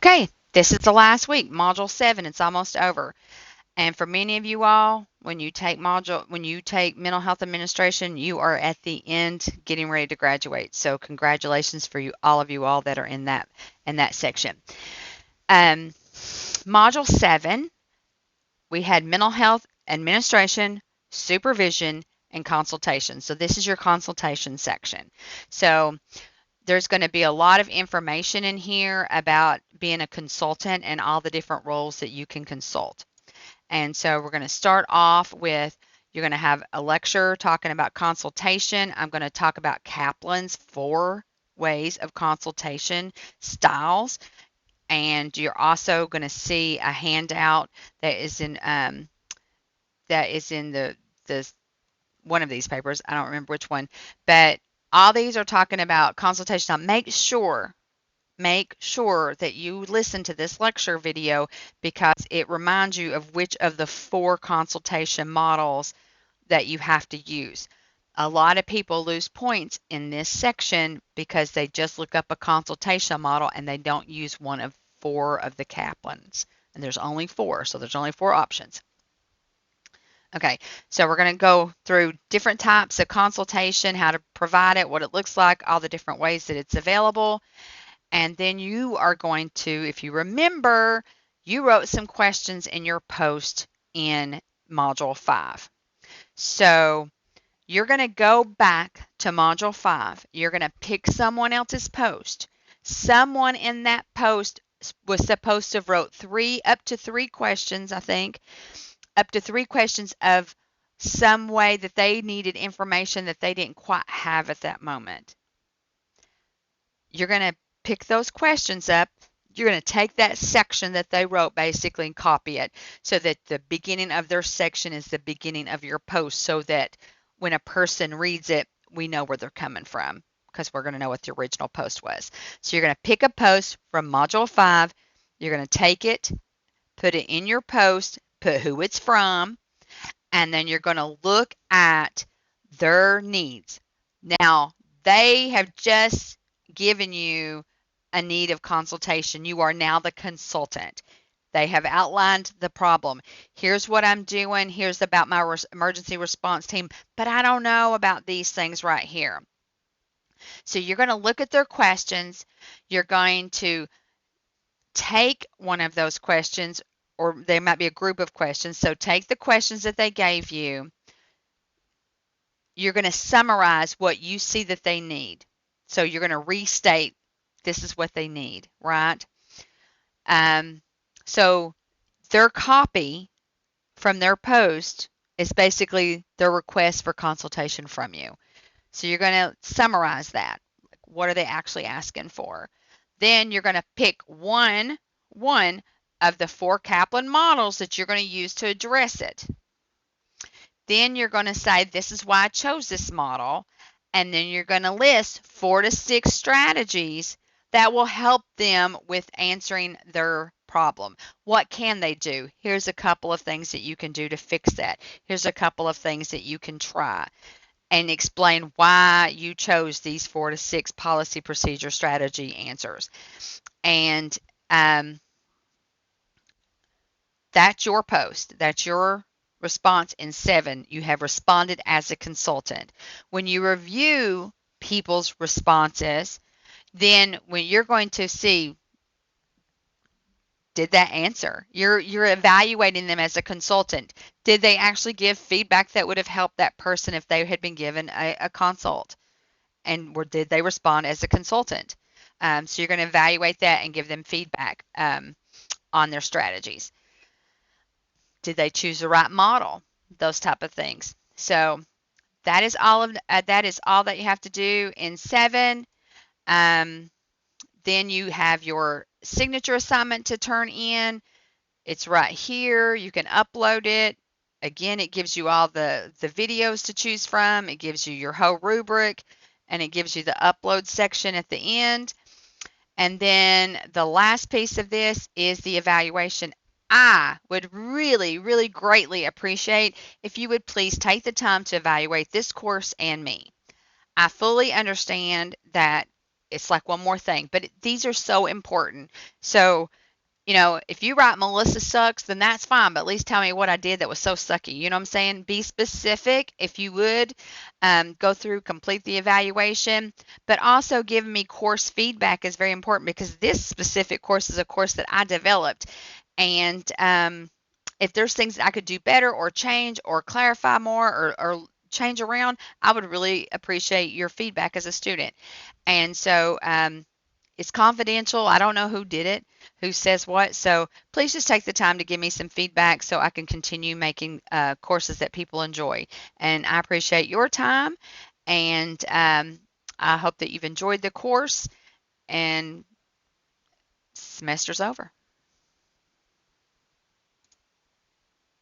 Okay, this is the last week, Module 7. It's almost over. And for many of you all, when you take mental health administration, you are at the end getting ready to graduate. So congratulations for all of you all that are in that section. Um, Module 7, we had mental health administration, supervision, and consultation. So this is your consultation section. So there's going to be a lot of information in here about being a consultant and all the different roles that you can consult. And so we're going to start off with, you're going to have a lecture talking about consultation. I'm going to talk about Kaplan's 4 ways of consultation styles. And you're also going to see a handout that is in the one of these papers. I don't remember which one, but all these are talking about consultation. Now make sure that you listen to this lecture video because it reminds you of which of the 4 consultation models that you have to use. A lot of people lose points in this section because they just look up a consultation model and they don't use one of 4 of the Kaplans. And there's only 4, so there's only 4 options. Okay, so we're going to go through different types of consultation, how to provide it, what it looks like, all the different ways that it's available. And then you are going to, if you remember, you wrote some questions in your post in Module 5. So you're going to go back to Module 5. You're going to pick someone else's post. Someone in that post was supposed to have wrote up to 3 questions, I think, up to 3 questions of some way that they needed information that they didn't quite have at that moment. You're going to pick those questions up. You're going to take that section that they wrote basically and copy it so that the beginning of their section is the beginning of your post so that when a person reads it, we know where they're coming from because we're going to know what the original post was. So you're going to pick a post from Module 5. You're going to take it, put it in your post, put who it's from, and then you're going to look at their needs. Now, they have just given you a need of consultation. You are now the consultant. They have outlined the problem. Here's what I'm doing. Here's about my emergency response team, but I don't know about these things right here. So you're going to look at their questions. You're going to take one of those questions, or there might be a group of questions. So take the questions that they gave you. You're going to summarize what you see that they need. So you're going to restate this is what they need, right? So their copy from their post is basically their request for consultation from you. So you're going to summarize that. What are they actually asking for? Then you're going to pick one of the 4 Kaplan models that you're going to use to address it. Then you're going to say, this is why I chose this model. And then you're going to list 4 to 6 strategies that will help them with answering their problem. What can they do? Here's a couple of things that you can do to fix that. Here's a couple of things that you can try. And explain why you chose these 4 to 6 policy, procedure, strategy answers. And that's your post. That's your response in 7. You have responded as a consultant. When you review people's responses, then when you're going to see, did that answer? You're evaluating them as a consultant. Did they actually give feedback that would have helped that person if they had been given a consult? And did they respond as a consultant? So you're going to evaluate that and give them feedback on their strategies. Did they choose the right model? Those type of things. So that is all that you have to do in 7. Then you have your signature assignment to turn in. It's right here. You can upload it. Again, it gives you all the videos to choose from. It gives you your whole rubric, and it gives you the upload section at the end. And then the last piece of this is the evaluation. I would really, really greatly appreciate if you would please take the time to evaluate this course and me. I fully understand that it's like one more thing, but these are so important. So, you know, if you write Melissa sucks, then that's fine, but at least tell me what I did that was so sucky. You know what I'm saying? Be specific if you would. Go through, complete the evaluation, but also give me course feedback is very important because this specific course is a course that I developed. And if there's things that I could do better or change or clarify more or change around, I would really appreciate your feedback as a student. And so it's confidential. I don't know who did it, who says what. So please just take the time to give me some feedback so I can continue making courses that people enjoy. And I appreciate your time. And I hope that you've enjoyed the course. And semester's over.